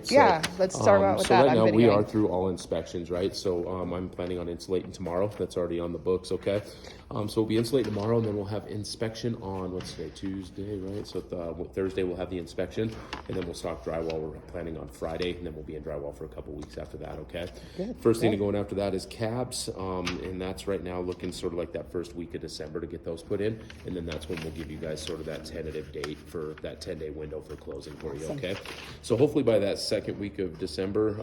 So, Yeah, let's start out with so that. right now we videoing. are through all inspections, right? So I'm planning on insulating tomorrow. That's already on the books, okay? So we'll be insulating tomorrow, and then we'll have inspection on, what's today, Tuesday, right? So Thursday we'll have the inspection, and then we'll stock drywall. We're planning on Friday, and then we'll be in drywall for a couple weeks after that, okay? Good. First thing to go in after that is cabs, and that's right now looking sort of like that first week of December to get those put in, and then that's when we'll give you guys sort of that tentative date for that 10-day window for closing for you, okay? So hopefully by that second week of December,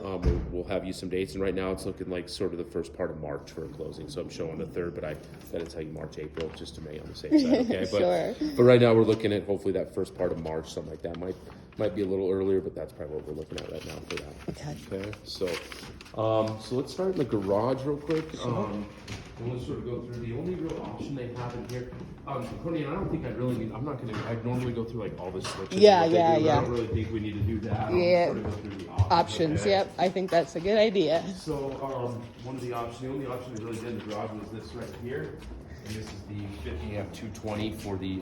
we'll have you some dates, and right now it's looking like sort of the first part of March for a closing. So I'm showing the 3rd, but I gotta tell you March, April, just to make on the safe side, okay? Sure. But right now we're looking at hopefully that first part of March, something like that. Might be a little earlier, but that's probably what we're looking at right now for that. Okay. So let's start in the garage real quick. And let's sort of go through the only real option they have in here. Courtney, I don't think I normally go through like all the switches. Yeah. I don't really think we need to do that. Yeah. Sort of go through the Options, okay? yep. I think that's a good idea. So one of the only option we really did in the garage was this right here. And this is the 50 amp 220 for the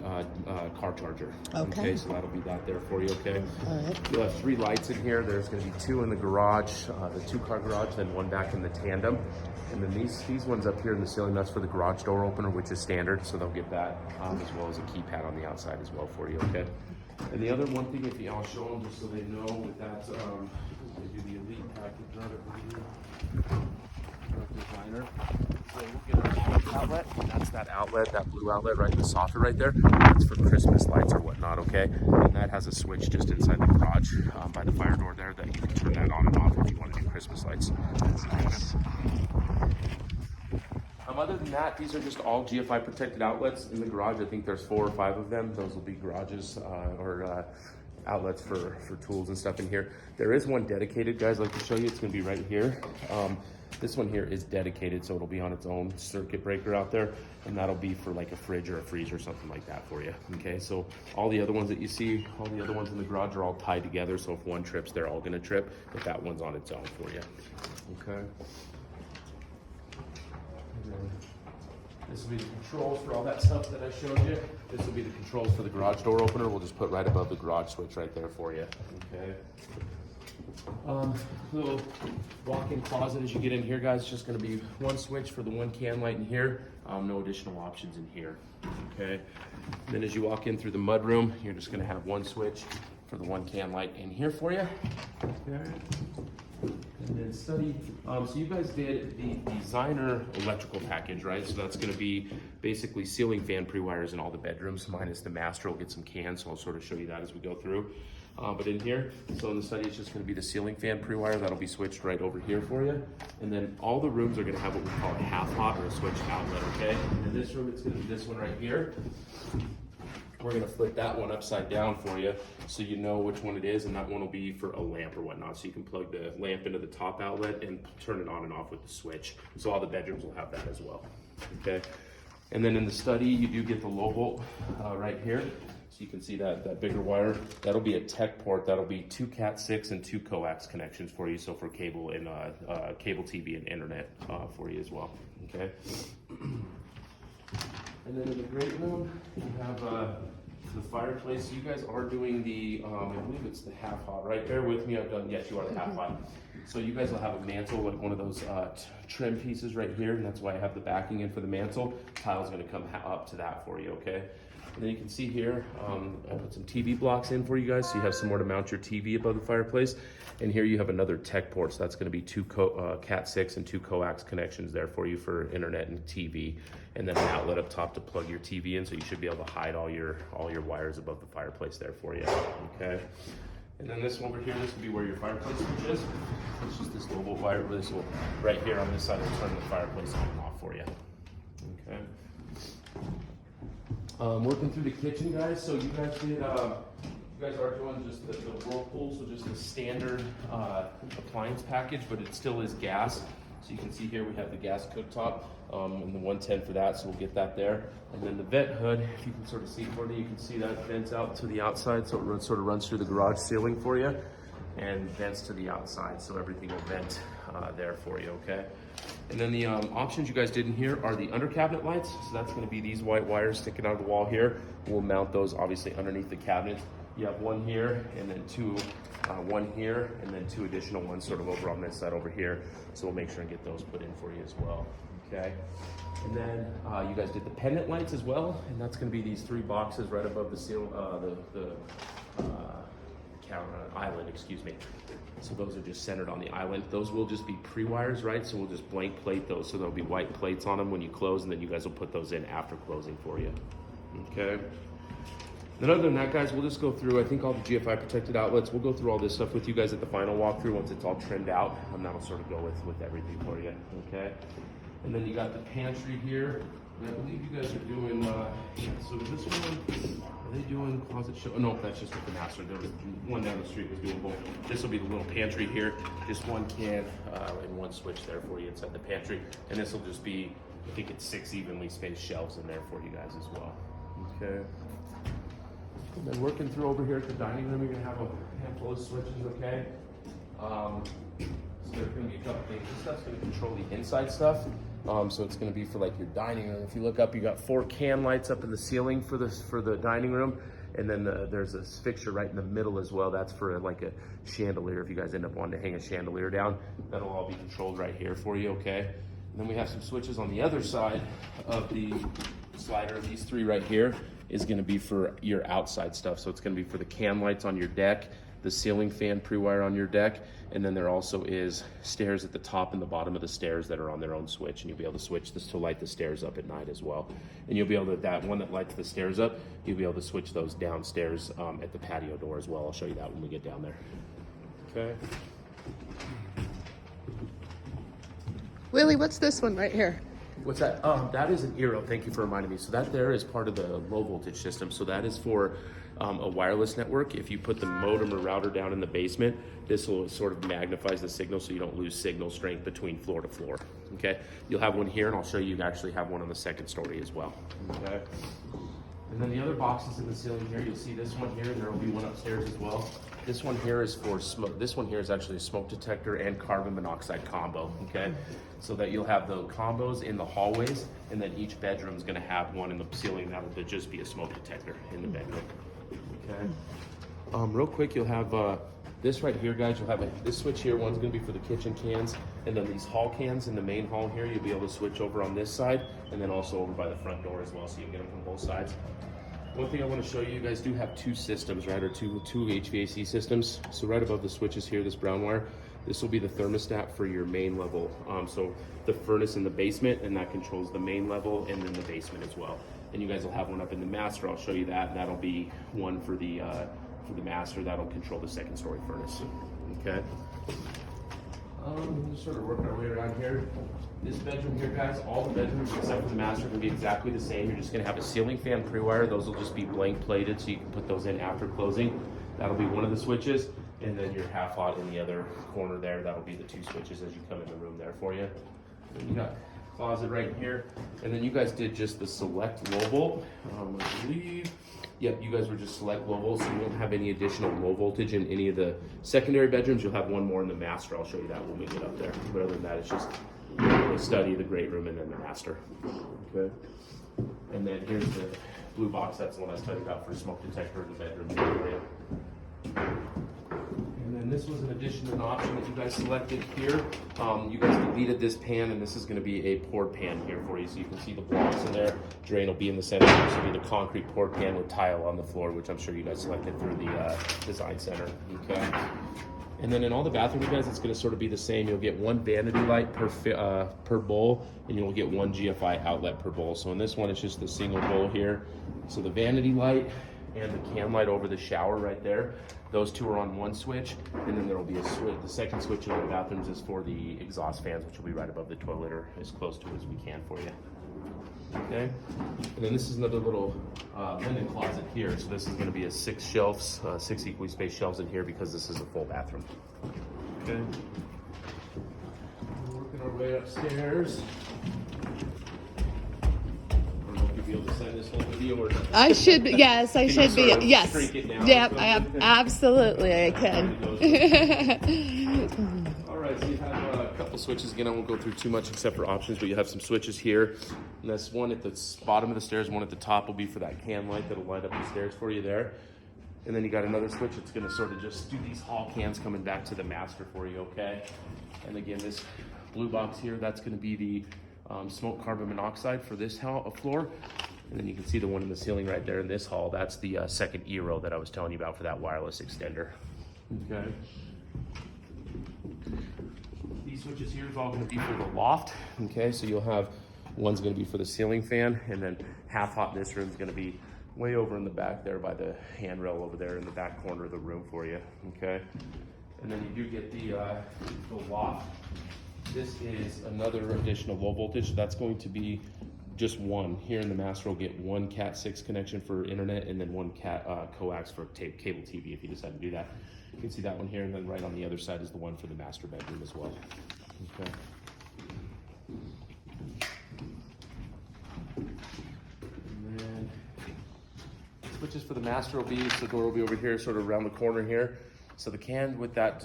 car charger. Okay. So that'll be that there for you, okay? All right. You'll have 3 lights in here. There's gonna be 2 in the garage, the 2-car garage, then 1 back in the tandem. And then these ones up here in the ceiling, that's for the garage door opener, which is standard. So they'll get that, as well as a keypad on the outside as well for you, okay? And the other one thing, I'll show them just so they know with that, they do the elite package right over here. Designer. So we'll get our outlet. That's that outlet, that blue outlet right in the soffit right there. That's for Christmas lights or whatnot, okay? And that has a switch just inside the garage by the fire door there that you can turn that on and off if you want to do Christmas lights. That's nice. Other than that, these are just all GFI protected outlets in the garage. I think there's 4 or 5 of them. Those will be garages or outlets for tools and stuff in here. There is one dedicated, guys. I'd like to show you. It's going to be right here. This one here is dedicated, so it'll be on its own circuit breaker out there, and that'll be for like a fridge or a freezer or something like that for you. Okay, so all the other ones that you see, all the other ones in the garage are all tied together, so if one trips, they're all going to trip, but that one's on its own for you. Okay. This will be the controls for all that stuff that I showed you. This will be the controls for the garage door opener. We'll just put right above the garage switch right there for you. Okay. Little walk-in closet as you get in here, guys. Just going to be 1 switch for the 1 can light in here. No additional options in here. Okay. And then as you walk in through the mud room, you're just going to have 1 switch for the 1 can light in here for you. Okay. And then study, so you guys did the designer electrical package, right? So that's gonna be basically ceiling fan pre-wires in all the bedrooms, minus the master. We'll get some cans, so I'll sort of show you that as we go through. But in here, so in the study, it's just gonna be the ceiling fan pre-wire. That'll be switched right over here for you. And then all the rooms are gonna have what we call a half hot or a switch outlet, okay? And in this room, it's gonna be this one right here. We're gonna flip that one upside down for you so you know which one it is, and that one will be for a lamp or whatnot. So you can plug the lamp into the top outlet and turn it on and off with the switch. So all the bedrooms will have that as well, okay? And then in the study, you do get the low volt right here. So you can see that bigger wire. That'll be a tech port. That'll be 2 Cat 6 and 2 coax connections for you. So for cable and cable TV and internet for you as well, okay? And then in the great room, you have the fireplace. You guys are doing the, I believe it's the half hot, right? Bear with me, yes, you are the half hot. So you guys will have a mantle, like one of those trim pieces right here, and that's why I have the backing in for the mantle. Tile's gonna come up to that for you, okay? And then you can see here, I put some TV blocks in for you guys, so you have somewhere to mount your TV above the fireplace. And here you have another tech port, so that's gonna be 2 Cat 6 and 2 coax connections there for you for internet and TV. And then an outlet up top to plug your TV in, so you should be able to hide all your wires above the fireplace there for you, okay? And then this one over here, this will be where your fireplace switch is. It's just this little wire, this will, right here on this side, will turn the fireplace on and off for you, okay? Working through the kitchen, guys. So you guys did, you guys are doing just the Whirlpool, so just a standard appliance package, but it still is gas. So you can see here we have the gas cooktop and the 110 for that, so we'll get that there. And then the vent hood, if you can sort of see for me, you can see that vents out to the outside, so it sort of runs through the garage ceiling for you, and vents to the outside, so everything will vent there for you, okay? And then the options you guys did in here are the under cabinet lights. So that's gonna be these white wires sticking out of the wall here. We'll mount those obviously underneath the cabinet. You have one here and then 2 one here, and then 2 additional ones sort of over on this side over here. So we'll make sure and get those put in for you as well. Okay. And then you guys did the pendant lights as well, and that's going to be these 3 boxes right above the island, excuse me. So those are just centered on the island. Those will just be pre-wires, right? So we'll just blank plate those, so there'll be white plates on them when you close, and then you guys will put those in after closing for you. Okay. Then other than that, guys, we'll just go through, I think, all the GFI protected outlets. We'll go through all this stuff with you guys at the final walkthrough once it's all trimmed out, and that'll sort of go with everything for you. Okay. And then you got the pantry here. And I believe you guys are doing, so this one, are they doing closet show? Oh, no, that's just with the master. There was one down the street was doing both. This will be the little pantry here. Just 1 can and 1 switch there for you inside the pantry. And this will just be, I think it's 6 evenly spaced shelves in there for you guys as well. Okay. And then working through over here at the dining room, you're gonna have a handful of switches, okay? So there's gonna be a couple things. This stuff's gonna control the inside stuff. So it's going to be for like your dining room. If you look up, you got 4 can lights up in the ceiling for the dining room, and then there's a fixture right in the middle as well. That's for like a chandelier. If you guys end up wanting to hang a chandelier down, that'll all be controlled right here for you. Okay. And then we have some switches on the other side of the slider. These 3 right here is going to be for your outside stuff. So it's going to be for the can lights on your deck, the ceiling fan pre-wire on your deck, and then there also is stairs at the top and the bottom of the stairs that are on their own switch, and you'll be able to switch this to light the stairs up at night as well. And you'll be able to, that one that lights the stairs up, you'll be able to switch those downstairs at the patio door as well. I'll show you that when we get down there. Okay. Willie, what's this one right here? What's that? That is an Eero. Thank you for reminding me. So that there is part of the low voltage system. So that is for a wireless network. If you put the modem or router down in the basement, this will sort of magnifies the signal so you don't lose signal strength between floor to floor. Okay. You'll have one here, and I'll show you actually have one on the 2nd story as well. Okay. And then the other boxes in the ceiling here, you'll see this one here, and there will be one upstairs as well. This one here is for smoke. This one here is actually a smoke detector and carbon monoxide combo, okay? So that you'll have the combos in the hallways, and then each bedroom is gonna have one in the ceiling that will just be a smoke detector in the bedroom, okay? Real quick, you'll have this right here, guys. You'll have this switch here. One's gonna be for the kitchen cans, and then these hall cans in the main hall here, you'll be able to switch over on this side, and then also over by the front door as well, so you can get them from both sides. One thing I want to show you, you guys do have 2 systems, right, or two HVAC systems. So right above the switches here, this brown wire, this will be the thermostat for your main level. So the furnace in the basement, and that controls the main level and then the basement as well. And you guys will have one up in the master. I'll show you that, and that'll be one for the master. That'll control the 2nd story furnace. Okay. We'll just sort of work our way around here. This bedroom here, guys, all the bedrooms except for the master are going to be exactly the same. You're just going to have a ceiling fan pre-wire. Those will just be blank plated, so you can put those in after closing. That'll be one of the switches, and then your half hot in the other corner there. That'll be the 2 switches as you come in the room there for you. And you got closet right here, and then you guys did just the select low volt. I believe. Yep, you guys were just select low volt, so you won't have any additional low voltage in any of the secondary bedrooms. You'll have one more in the master. I'll show you that when we get up there. But other than that, it's just the study, the great room, and then the master. Okay. And then here's the blue box. That's the one I was talking about for smoke detector in the bedroom area. And then this was an addition, an option that you guys selected here. You guys deleted this pan, and this is going to be a poured pan here for you. So you can see the blocks in there. Drain will be in the center. This will be the concrete poured pan with tile on the floor, which I'm sure you guys selected through the design center. Okay. And then in all the bathrooms, guys, it's going to sort of be the same. You'll get 1 vanity light per bowl, and you'll get 1 GFI outlet per bowl. So in this one, it's just the single bowl here. So the vanity light and the can light over the shower right there, those 2 are on 1 switch, and then there will be a switch. The 2nd switch in the bathrooms is for the exhaust fans, which will be right above the toilet or as close to it as we can for you. Okay, and then this is another little linen closet here. So this is going to be a 6 shelves, 6 equally spaced shelves in here because this is a full bathroom. Okay, we're working our way upstairs. I don't know if you'll be able to send this whole video or not. I should be, yes, I should be, yes. Shrink it down Yep, absolutely I can. All right, so you have a couple switches. Again, I won't go through too much except for options, but you have some switches here. And that's one at the bottom of the stairs, one at the top will be for that can light that'll light up the stairs for you there. And then you got another switch. It's gonna sort of just do these hall cans coming back to the master for you, okay? And again, this blue box here, that's gonna be the smoke carbon monoxide for this floor. And then you can see the one in the ceiling right there in this hall. That's the second E-row that I was telling you about for that wireless extender. Okay. These switches here is all going to be for the loft. Okay, so you'll have one's going to be for the ceiling fan, and then half hot in this room is going to be way over in the back there by the handrail over there in the back corner of the room for you. Okay, and then you do get the loft. This is another additional low voltage. That's going to be just one. Here in the master, we'll get one Cat 6 connection for internet, and then one coax for cable TV if you decide to do that. You can see that one here, and then right on the other side is the one for the master bedroom as well. Okay. And then switches for the master will be, so the door will be over here, sort of around the corner here. So the can with that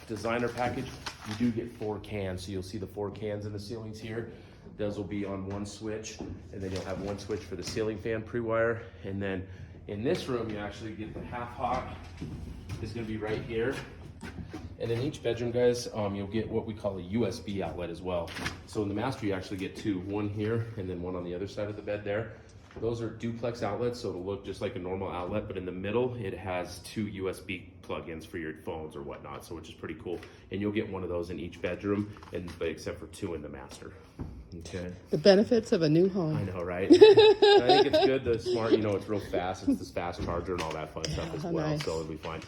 designer package, you do get 4 cans. So you'll see the 4 cans in the ceilings here. Those will be on one switch, and then you'll have one switch for the ceiling fan pre-wire. And then in this room, you actually get the half hot is gonna be right here. And in each bedroom, guys, you'll get what we call a USB outlet as well. So in the master, you actually get 2, one here and then one on the other side of the bed there. Those are duplex outlets, so it'll look just like a normal outlet, but in the middle, it has 2 USB plugins for your phones or whatnot, so which is pretty cool. And you'll get one of those in each bedroom, but except for 2 in the master. Okay. The benefits of a new home. I know, right? I think it's good, the smart, it's real fast. It's this fast charger and all that fun stuff as well, nice. so it'll be fine.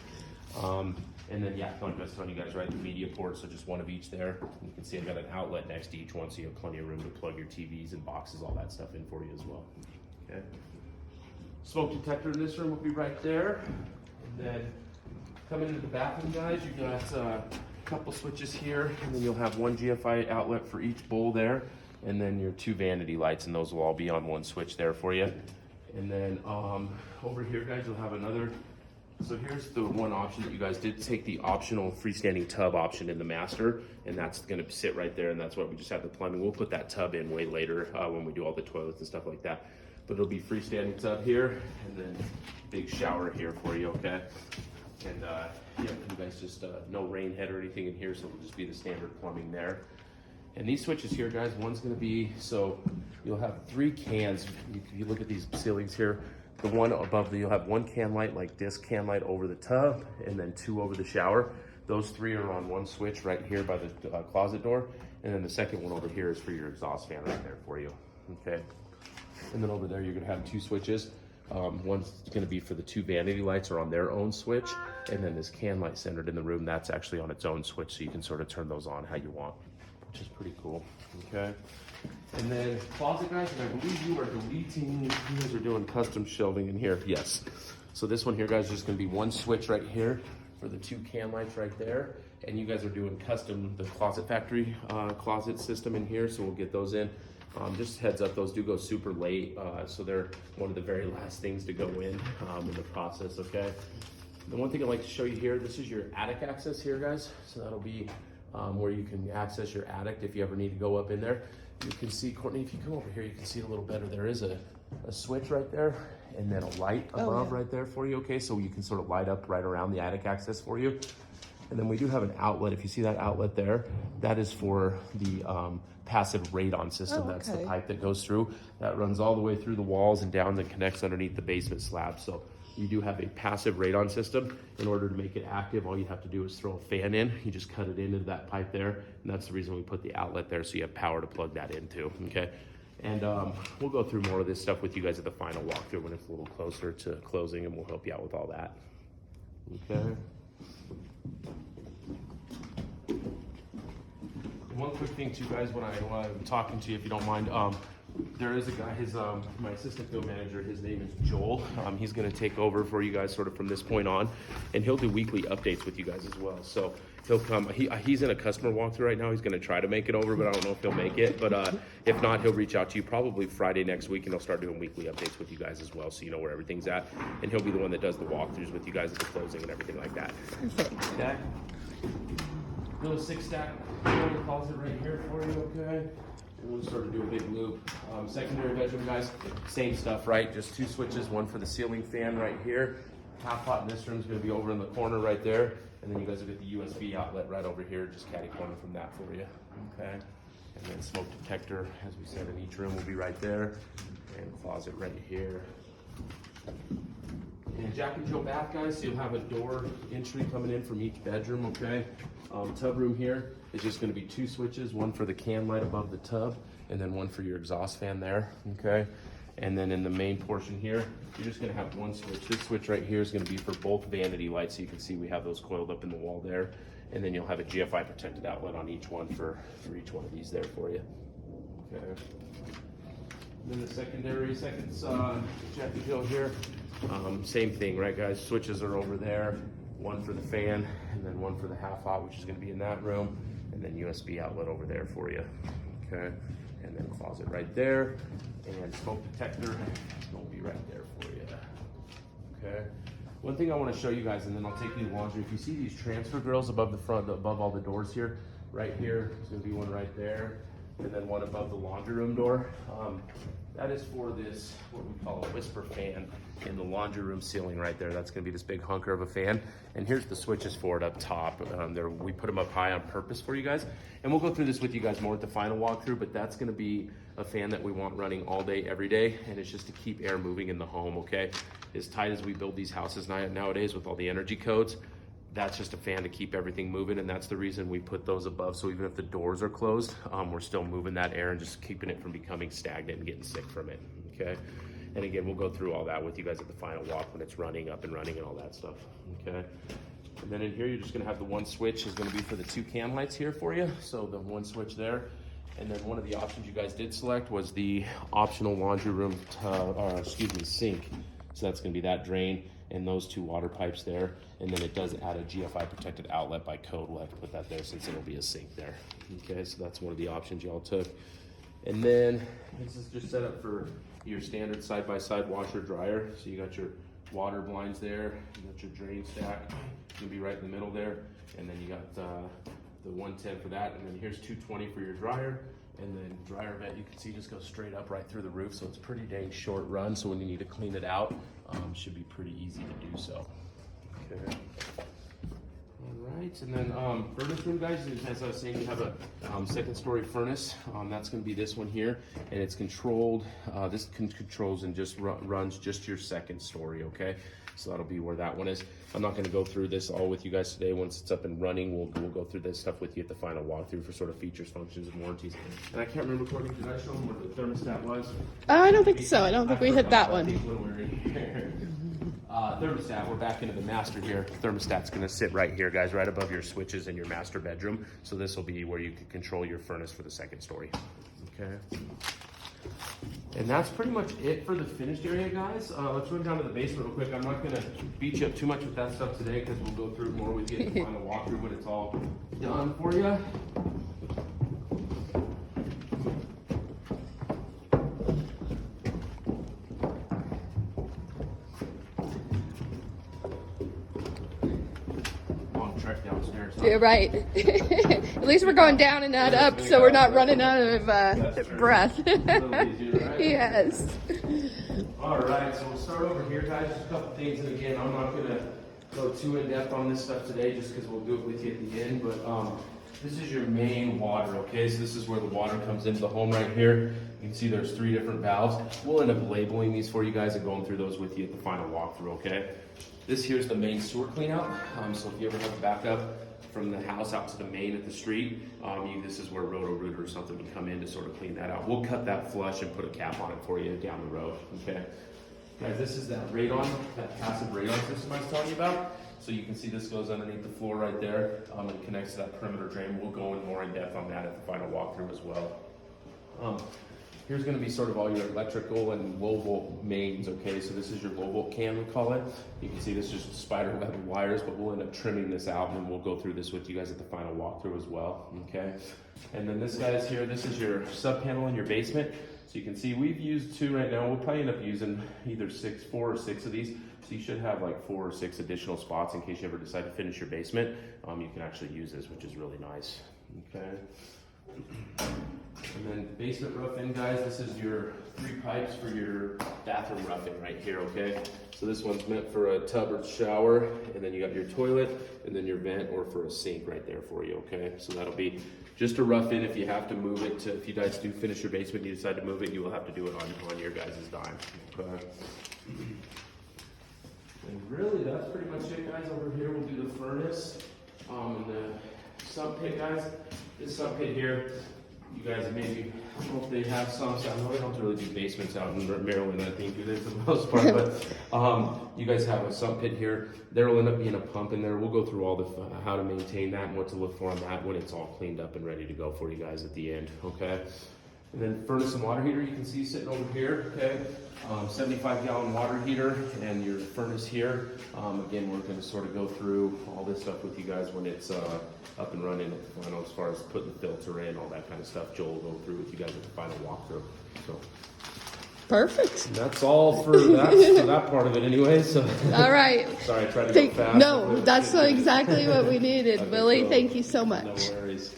And then, yeah, like I was telling you guys, right, the media ports, so just one of each there. You can see I've got an outlet next to each one, so you have plenty of room to plug your TVs and boxes, all that stuff in for you as well. Okay. Smoke detector in this room will be right there. And then coming into the bathroom, guys, you got a couple switches here, and then you'll have one GFI outlet for each bowl there, and then your 2 vanity lights, and those will all be on one switch there for you. And then over here, guys, you'll have another. So here's the one option that you guys did take the optional freestanding tub option in the master, and that's gonna sit right there, and that's why we just have the plumbing. We'll put that tub in way later when we do all the toilets and stuff like that. But it'll be freestanding tub here, and then big shower here for you, okay? And yeah, you guys just, no rain head or anything in here, so it'll just be the standard plumbing there. And these switches here, guys, one's gonna be, so you'll have 3 cans. If you look at these ceilings here, the one above, you'll have 1 can light, like this can light over the tub, and then 2 over the shower. Those 3 are on one switch right here by the closet door. And then the second one over here is for your exhaust fan right there for you, okay? And then over there, you're gonna have 2 switches. One's gonna be for the 2 vanity lights are on their own switch. And then this can light centered in the room, that's actually on its own switch, so you can sort of turn those on how you want, which is pretty cool, okay? And then closet, guys, and I believe you are deleting, you guys are doing custom shelving in here, yes. So this one here, guys, is just gonna be one switch right here for the 2 can lights right there. And you guys are doing custom, the Closet Factory closet system in here, so we'll get those in. Just heads up, those do go super late, so they're one of the very last things to go in the process, okay? The one thing I'd like to show you here, this is your attic access here, guys. So that'll be where you can access your attic if you ever need to go up in there. You can see, Courtney, if you come over here, you can see it a little better. There is a switch right there, and then a light above right there for you, okay? So you can sort of light up right around the attic access for you. And then we do have an outlet. If you see that outlet there, that is for the passive radon system. That's the pipe that goes through. That runs all the way through the walls and down and connects underneath the basement slab. So you do have a passive radon system. In order to make it active, all you have to do is throw a fan in. You just cut it into that pipe there. And that's the reason we put the outlet there, so you have power to plug that into, okay? And we'll go through more of this stuff with you guys at the final walkthrough when it's a little closer to closing, and we'll help you out with all that, okay? One quick thing too, guys, when I'm talking to you, if you don't mind, there is a guy, my assistant field manager, his name is Joel. He's gonna take over for you guys sort of from this point on, and he'll do weekly updates with you guys as well. So he'll come, he's in a customer walkthrough right now. He's gonna try to make it over, but I don't know if he'll make it. But if not, he'll reach out to you probably Friday next week, and he'll start doing weekly updates with you guys as well, so you know where everything's at. And he'll be the one that does the walkthroughs with you guys at the closing and everything like that. Perfect. Okay? Little 6-stack closet right here for you, okay? And we'll sort of do a big loop. Secondary bedroom, guys, same stuff, right? Just 2 switches, one for the ceiling fan right here half hot in this room is going to be over in the corner right there. And then you guys will get the USB outlet right over here, just catty corner from that for you. Okay. And then smoke detector, as we said, in each room will be right there. And closet right here. And Jack and Jill bath, guys, so you'll have a door entry coming in from each bedroom, okay? Tub room here is just gonna be 2 switches, one for the can light above the tub, and then one for your exhaust fan there, okay? And then in the main portion here, you're just gonna have 1 switch. This switch right here is gonna be for both vanity lights, so you can see we have those coiled up in the wall there. And then you'll have a GFI protected outlet on each one for each one of these there for you, okay? Then the secondary, Jack and Jill here, same thing, right guys? Switches are over there, one for the fan, and then one for the half hot, which is gonna be in that room, and then USB outlet over there for you, okay? And then closet right there, and smoke detector will be right there for you, okay? One thing I wanna show you guys, and then I'll take you to laundry. If you see these transfer grills above the front, above all the doors here, right here, there's gonna be one right there, and then one above the laundry room door. That is for this, what we call a whisper fan in the laundry room ceiling right there. That's gonna be this big hunker of a fan. And here's the switches for it up top. We put them up high on purpose for you guys. And we'll go through this with you guys more at the final walkthrough, but that's gonna be a fan that we want running all day, every day. And it's just to keep air moving in the home, okay? As tight as we build these houses nowadays with all the energy codes, that's just a fan to keep everything moving, and that's the reason we put those above, so even if the doors are closed, we're still moving that air and just keeping it from becoming stagnant and getting sick from it, okay? And again, we'll go through all that with you guys at the final walk when it's running, up and running and all that stuff, okay? And then in here, you're just gonna have the 1 switch is gonna be for the 2 can lights here for you, so the 1 switch there. And then one of the options you guys did select was the optional laundry room, sink. So that's gonna be that drain and those 2 water pipes there. And then it does add a GFI protected outlet by code. We'll have to put that there since it'll be a sink there. Okay, so that's one of the options y'all took. And then this is just set up for your standard side-by-side washer dryer. So you got your water blinds there, you got your drain stack, gonna be right in the middle there. And then you got the 110 for that. And then here's 220 for your dryer. And then dryer vent, you can see just goes straight up right through the roof. So it's pretty dang short run. So when you need to clean it out, should be pretty easy to do so. Okay. All right, and then furnace room, guys, as I was saying, you have a 2nd story furnace. That's gonna be this one here, and it's controlled, this controls and just runs just your 2nd story, okay? So that'll be where that one is. I'm not gonna go through this all with you guys today. Once it's up and running, we'll go through this stuff with you at the final walkthrough for sort of features, functions, and warranties. And I can't remember, Courtney, did I show them what the thermostat was? I don't think so. I don't think we hit that one. Thermostat, we're back into the master here. Thermostat's gonna sit right here, guys, right above your switches in your master bedroom. So this will be where you can control your furnace for the 2nd story, okay? And that's pretty much it for the finished area, guys. Let's run down to the basement real quick. I'm not gonna beat you up too much with that stuff today because we'll go through it more with you at the final walkthrough when it's all done for you. Downstairs. You're right. At least we're going down and not up, so we're not running out of breath. A little easier, right? Yes. All right, so we'll start over here, guys. Just a couple things, and again, I'm not gonna go too in depth on this stuff today, just because we'll do it with you at the end. But this is your main water, okay? So this is where the water comes into the home right here. You can see there's 3 different valves. We'll end up labeling these for you guys and going through those with you at the final walkthrough, okay? This here's the main sewer clean out. So if you ever have to back up from the house out to the main at the street, this is where Roto-Rooter or something would come in to sort of clean that out. We'll cut that flush and put a cap on it for you down the road, okay? Guys, this is that radon, that passive radon system I was telling you about. So you can see this goes underneath the floor right there. It connects to that perimeter drain. We'll go in more in depth on that at the final walkthrough as well. Here's gonna be sort of all your electrical and low volt mains, okay? So this is your low volt can, we call it. You can see this is just spider web wires, but we'll end up trimming this out and we'll go through this with you guys at the final walkthrough as well, okay? And then this guy's here, this is your sub panel in your basement. So you can see we've used 2 right now. We'll probably end up using either 4 or 6 of these. So you should have like 4 or 6 additional spots in case you ever decide to finish your basement. You can actually use this, which is really nice, okay? And then basement roofing, guys, this is your 3 pipes for your bathroom roughing right here, okay? So this one's meant for a tub or shower, and then you got your toilet, and then your vent or for a sink right there for you, okay? So that'll be just a rough in. If you have to move it to, if you guys do finish your basement and you decide to move it, you will have to do it on your guys' dime, okay? And really, that's pretty much it, guys. Over here, we'll do the furnace, and the sump pit, guys. This sump pit here, you guys maybe, I don't know if they have some, so I know they don't really do basements out in Maryland, I think, do they, for the most part, but you guys have a sump pit here. There will end up being a pump in there. We'll go through all the, how to maintain that and what to look for on that when it's all cleaned up and ready to go for you guys at the end, okay? And then furnace and water heater you can see sitting over here, okay? 75-gallon water heater and your furnace here. Again, we're gonna sort of go through all this stuff with you guys when it's up and running at the final, as far as putting the filter in, all that kind of stuff. Joel will go through with you guys at the final walkthrough. So Perfect. that's all for that part of it anyway. So All right. sorry, I tried to go fast. No, that's exactly what we needed, Okay, Billy. so Thank you so much. No worries.